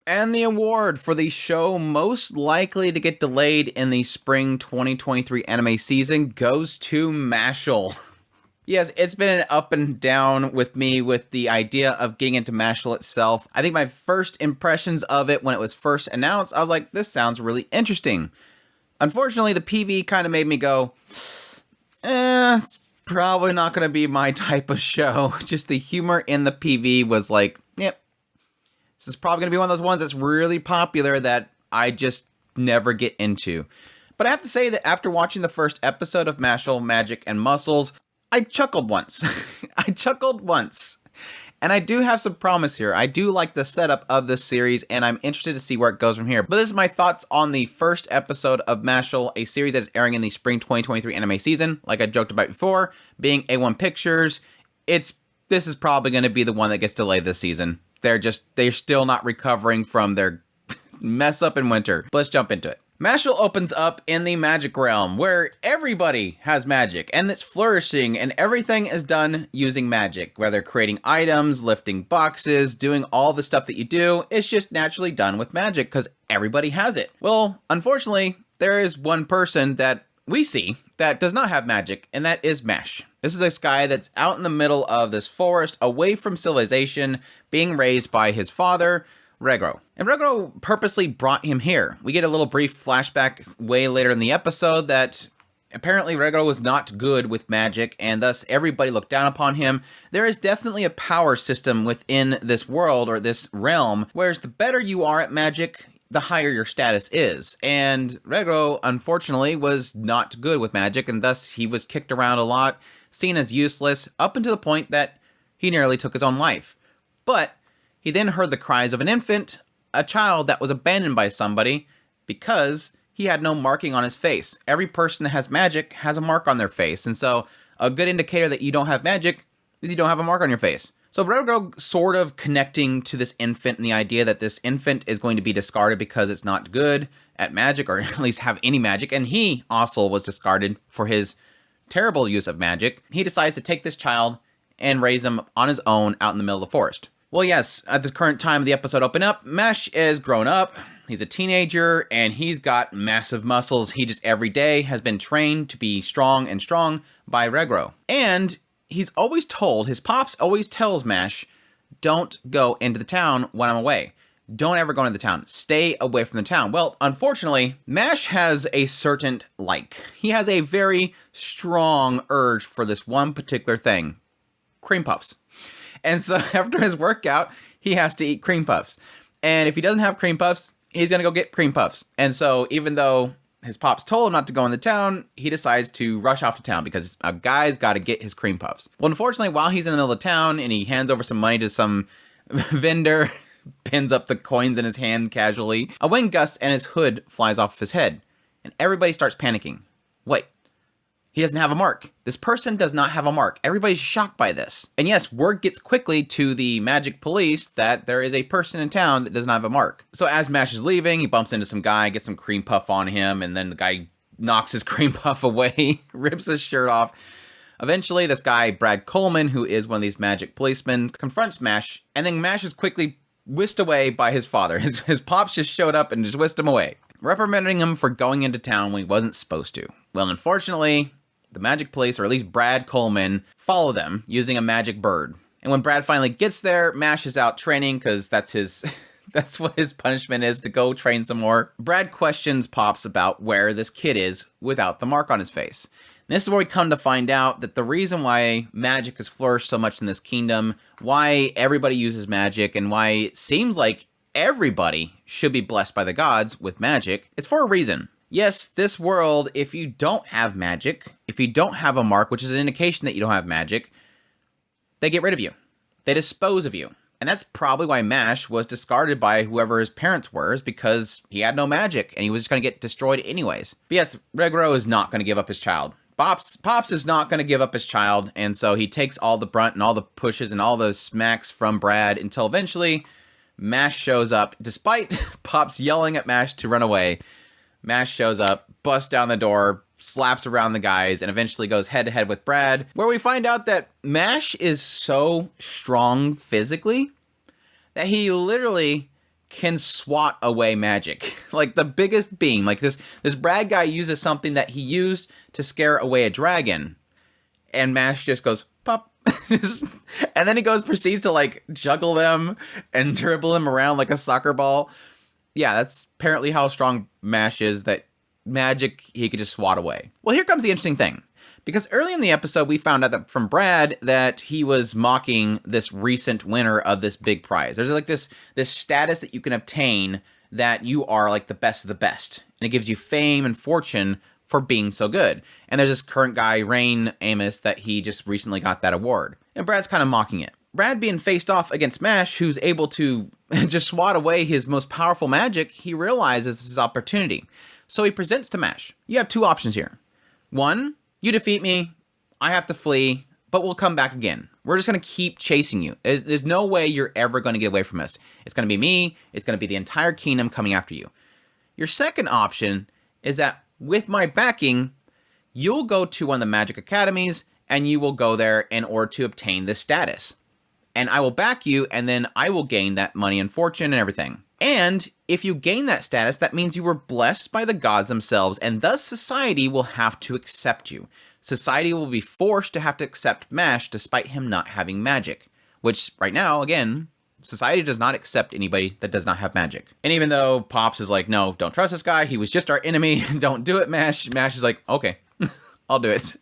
And the award for the show most likely to get delayed in the spring 2023 anime season goes to Mashle. Yes, it's been an up and down with me with the idea of getting into Mashle itself. I think my first impressions of it when it was first announced, I was like, this sounds really interesting. Unfortunately, the PV kind of made me go, it's probably not going to be my type of show. Just the humor in the PV was like, yep, this is probably going to be one of those ones that's really popular that I just never get into. But I have to say that after watching the first episode of Mashle, Magic, and Muscles, I chuckled once. I chuckled once. And I do have some promise here. I do like the setup of this series, and I'm interested to see where it goes from here. But this is my thoughts on the first episode of Mashle, a series that is airing in the spring 2023 anime season. Like I joked about before, being A1 Pictures, this is probably going to be the one that gets delayed this season. They're still not recovering from their mess up in winter. But let's jump into it. Mashle opens up in the magic realm, where everybody has magic, and it's flourishing, and everything is done using magic. Whether creating items, lifting boxes, doing all the stuff that you do, it's just naturally done with magic, because everybody has it. Well, unfortunately, there is one person that we see that does not have magic, and that is Mash. This is this guy that's out in the middle of this forest, away from civilization, being raised by his father, Regro. And Regro purposely brought him here. We get a little brief flashback way later in the episode that apparently Regro was not good with magic, and thus everybody looked down upon him. There is definitely a power system within this world, or this realm, whereas the better you are at magic, the higher your status is. And Regro, unfortunately, was not good with magic, and thus he was kicked around a lot, seen as useless, up until the point that he nearly took his own life. But he then heard the cries of an infant, a child that was abandoned by somebody, because he had no marking on his face. Every person that has magic has a mark on their face, and so a good indicator that you don't have magic is you don't have a mark on your face. So Regro sort of connecting to this infant and the idea that this infant is going to be discarded because it's not good at magic, or at least have any magic, and he also was discarded for his terrible use of magic. He decides to take this child and raise him on his own out in the middle of the forest. Well, yes, at the current time of the episode open up, Mash is grown up, he's a teenager, and he's got massive muscles. He just every day has been trained to be strong and strong by Regro. And he's always told, his pops always tells Mash, don't go into the town when I'm away. Don't ever go into the town. Stay away from the town. Well, unfortunately, Mash has a certain like. He has a very strong urge for this one particular thing. Cream puffs. And so after his workout, he has to eat cream puffs. And if he doesn't have cream puffs, he's going to go get cream puffs. And so even though his pops told him not to go in the town, he decides to rush off to town because a guy's got to get his cream puffs. Well, unfortunately, while he's in the middle of town and he hands over some money to some vendor, pins up the coins in his hand casually, a wind gusts and his hood flies off of his head. And everybody starts panicking. Wait. He doesn't have a mark. This person does not have a mark. Everybody's shocked by this. And yes, word gets quickly to the magic police that there is a person in town that does not have a mark. So as Mash is leaving, he bumps into some guy, gets some cream puff on him, and then the guy knocks his cream puff away, rips his shirt off. Eventually, this guy, Brad Coleman, who is one of these magic policemen, confronts Mash, and then Mash is quickly whisked away by his father. His pops just showed up and just whisked him away, reprimanding him for going into town when he wasn't supposed to. Well, unfortunately, the magic police, or at least Brad Coleman, follow them using a magic bird. And when Brad finally gets there, Mash is out training because that's what his punishment is, to go train some more. Brad questions Pops about where this kid is without the mark on his face. And this is where we come to find out that the reason why magic has flourished so much in this kingdom, why everybody uses magic, and why it seems like everybody should be blessed by the gods with magic, is for a reason. Yes, this world, if you don't have magic, if you don't have a mark, which is an indication that you don't have magic, they get rid of you. They dispose of you. And that's probably why Mash was discarded by whoever his parents were, is because he had no magic and he was just going to get destroyed anyways. But yes, Regro is not going to give up his child. Pops is not going to give up his child, and so he takes all the brunt and all the pushes and all those smacks from Brad until eventually Mash shows up. Despite Pops yelling at Mash to run away, Mash shows up, busts down the door, slaps around the guys, and eventually goes head-to-head with Brad, where we find out that Mash is so strong physically that he literally can swat away magic. Like the biggest beam. Like this Brad guy uses something that he used to scare away a dragon. And Mash just goes, pop. And then he proceeds to like juggle them and dribble them around like a soccer ball. Yeah, that's apparently how strong Mash is, that magic he could just swat away. Well, here comes the interesting thing. Because early in the episode, we found out that from Brad that he was mocking this recent winner of this big prize. There's like this status that you can obtain that you are like the best of the best. And it gives you fame and fortune for being so good. And there's this current guy, Rain Amos, that he just recently got that award. And Brad's kind of mocking it. Brad being faced off against Mash, who's able to just swat away his most powerful magic, he realizes this is opportunity. So he presents to Mash, you have two options here. One, you defeat me, I have to flee, but we'll come back again. We're just going to keep chasing you. There's no way you're ever going to get away from us. It's going to be me, it's going to be the entire kingdom coming after you. Your second option is that with my backing, you'll go to one of the magic academies and you will go there in order to obtain this status. And I will back you, and then I will gain that money and fortune and everything. And if you gain that status, that means you were blessed by the gods themselves, and thus society will have to accept you. Society will be forced to have to accept Mash despite him not having magic. Which, right now, again, society does not accept anybody that does not have magic. And even though Pops is like, no, don't trust this guy, he was just our enemy, don't do it, Mash. Mash is like, okay, I'll do it.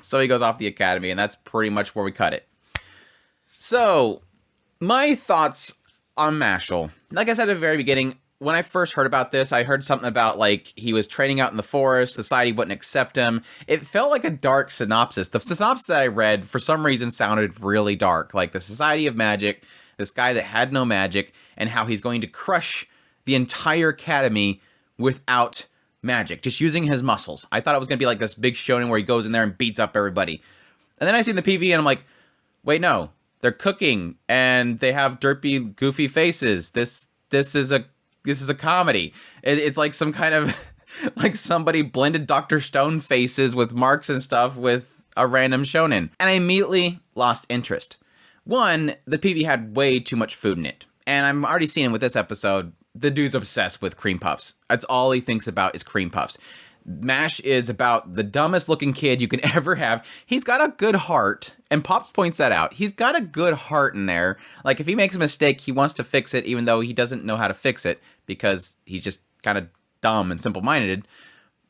So he goes off the academy, and that's pretty much where we cut it. So, my thoughts on Mashle. Like I said at the very beginning, when I first heard about this, I heard something about, like, he was training out in the forest, society wouldn't accept him. It felt like a dark synopsis. The synopsis that I read, for some reason, sounded really dark. Like, the Society of Magic, this guy that had no magic, and how he's going to crush the entire academy without magic, just using his muscles. I thought it was going to be like this big shonen where he goes in there and beats up everybody. And then I seen the PV, and I'm like, wait, no. They're cooking, and they have derpy, goofy faces. This is a comedy. It's like some kind of like somebody blended Dr. Stone faces with marks and stuff with a random shonen, and I immediately lost interest. One, the PV had way too much food in it, and I'm already seeing it with this episode. The dude's obsessed with cream puffs. That's all he thinks about is cream puffs. Mash is about the dumbest looking kid you can ever have. He's got a good heart, and Pops points that out. He's got a good heart in there. Like, if he makes a mistake, he wants to fix it, even though he doesn't know how to fix it, because he's just kind of dumb and simple-minded.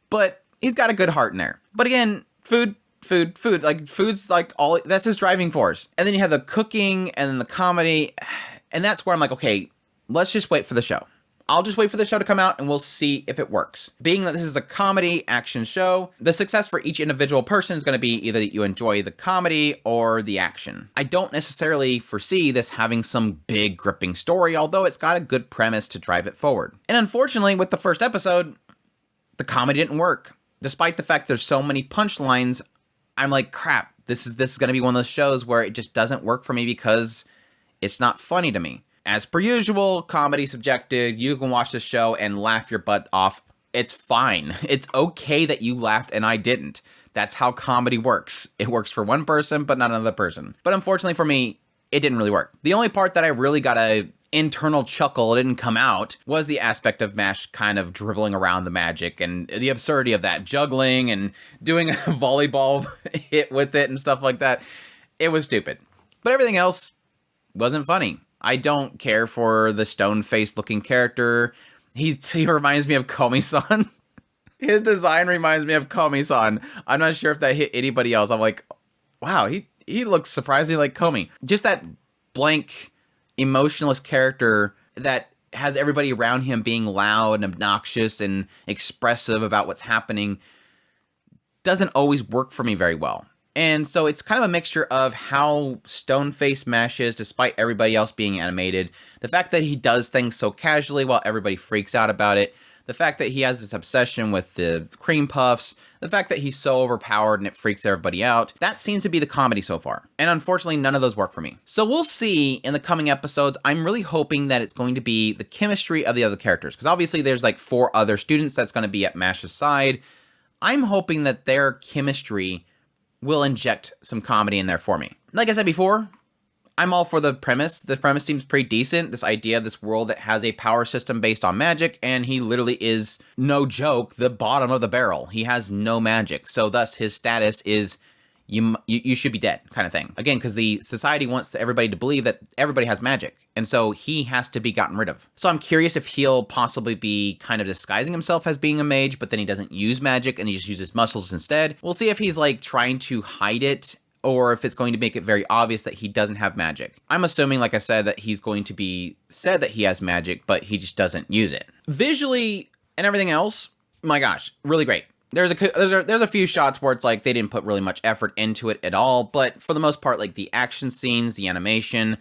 But he's got a good heart in there. But again, food. Like, food's like all, that's his driving force. And then you have the cooking, and then the comedy, and that's where I'm like, okay, let's just wait for the show. I'll just wait for the show to come out and we'll see if it works. Being that this is a comedy action show, the success for each individual person is going to be either that you enjoy the comedy or the action. I don't necessarily foresee this having some big gripping story, although it's got a good premise to drive it forward. And unfortunately, with the first episode, the comedy didn't work. Despite the fact there's so many punchlines, I'm like, crap, this is going to be one of those shows where it just doesn't work for me because it's not funny to me. As per usual, comedy subjective, you can watch the show and laugh your butt off. It's fine. It's okay that you laughed and I didn't. That's how comedy works. It works for one person, but not another person. But unfortunately for me, it didn't really work. The only part that I really got a internal chuckle, it didn't come out, was the aspect of Mash kind of dribbling around the magic and the absurdity of that, juggling and doing a volleyball hit with it and stuff like that. It was stupid. But everything else wasn't funny. I don't care for the stone-faced looking character. He reminds me of Komi-san. His design reminds me of Komi-san. I'm not sure if that hit anybody else. I'm like, wow, he looks surprisingly like Komi. Just that blank, emotionless character that has everybody around him being loud and obnoxious and expressive about what's happening doesn't always work for me very well. And so it's kind of a mixture of how stone-faced Mash is, despite everybody else being animated. The fact that he does things so casually while everybody freaks out about it. The fact that he has this obsession with the cream puffs. The fact that he's so overpowered and it freaks everybody out. That seems to be the comedy so far. And unfortunately, none of those work for me. So we'll see in the coming episodes. I'm really hoping that it's going to be the chemistry of the other characters. Because obviously there's like 4 other students that's going to be at Mash's side. I'm hoping that their chemistry will inject some comedy in there for me. Like I said before, I'm all for the premise. The premise seems pretty decent. This idea of this world that has a power system based on magic, and he literally is, no joke, the bottom of the barrel. He has no magic. So thus his status is you should be dead kind of thing. Again, because the society wants everybody to believe that everybody has magic. And so he has to be gotten rid of. So I'm curious if he'll possibly be kind of disguising himself as being a mage, but then he doesn't use magic and he just uses muscles instead. We'll see if he's like trying to hide it, or if it's going to make it very obvious that he doesn't have magic. I'm assuming, like I said, that he's going to be said that he has magic, but he just doesn't use it. Visually and everything else, my gosh, really great. There's a few shots where it's like they didn't put really much effort into it at all, but for the most part, like the action scenes, the animation,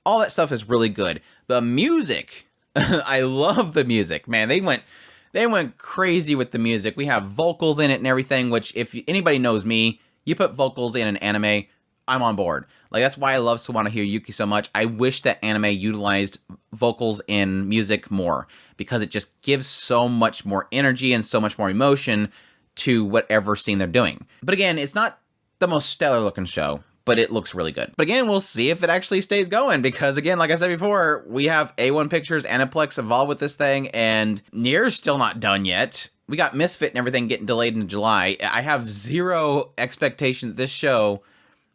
all that stuff is really good. The music, I love the music, man. They went crazy with the music. We have vocals in it and everything, which if anybody knows me, you put vocals in an anime, I'm on board. Like, that's why I love Sawano Hiroyuki so much. I wish that anime utilized vocals in music more, because it just gives so much more energy and so much more emotion to whatever scene they're doing. But again, it's not the most stellar looking show, but it looks really good. But again, we'll see if it actually stays going, because again, like I said before, we have A1 Pictures, Aniplex involved with this thing, and Nier's still not done yet. We got Misfit and everything getting delayed in July. I have zero expectation that this show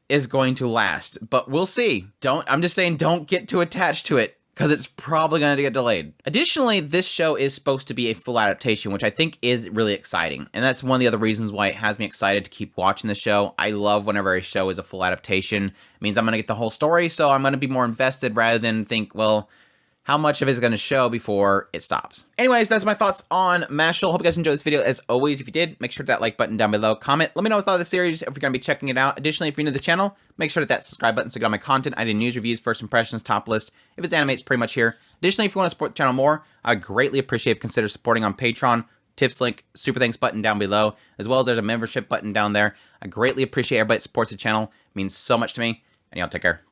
is going to last, but we'll see. I'm just saying, don't get too attached to it, because it's probably going to get delayed. Additionally, this show is supposed to be a full adaptation, which I think is really exciting. And that's one of the other reasons why it has me excited to keep watching the show. I love whenever a show is a full adaptation. It means I'm going to get the whole story, so I'm going to be more invested rather than think, well, how much of it is going to show before it stops. Anyways, that's my thoughts on Mashle. Hope you guys enjoyed this video. As always, if you did, make sure to hit that like button down below. Comment, let me know what you thought of the series, if you're going to be checking it out. Additionally, if you're new to the channel, make sure to hit that subscribe button so you get all my content. I do news, reviews, first impressions, top list. If it's anime, it's pretty much here. Additionally, if you want to support the channel more, I'd greatly appreciate if you consider supporting on Patreon. Tips link, super thanks button down below, as well as there's a membership button down there. I greatly appreciate everybody that supports the channel. It means so much to me, and y'all take care.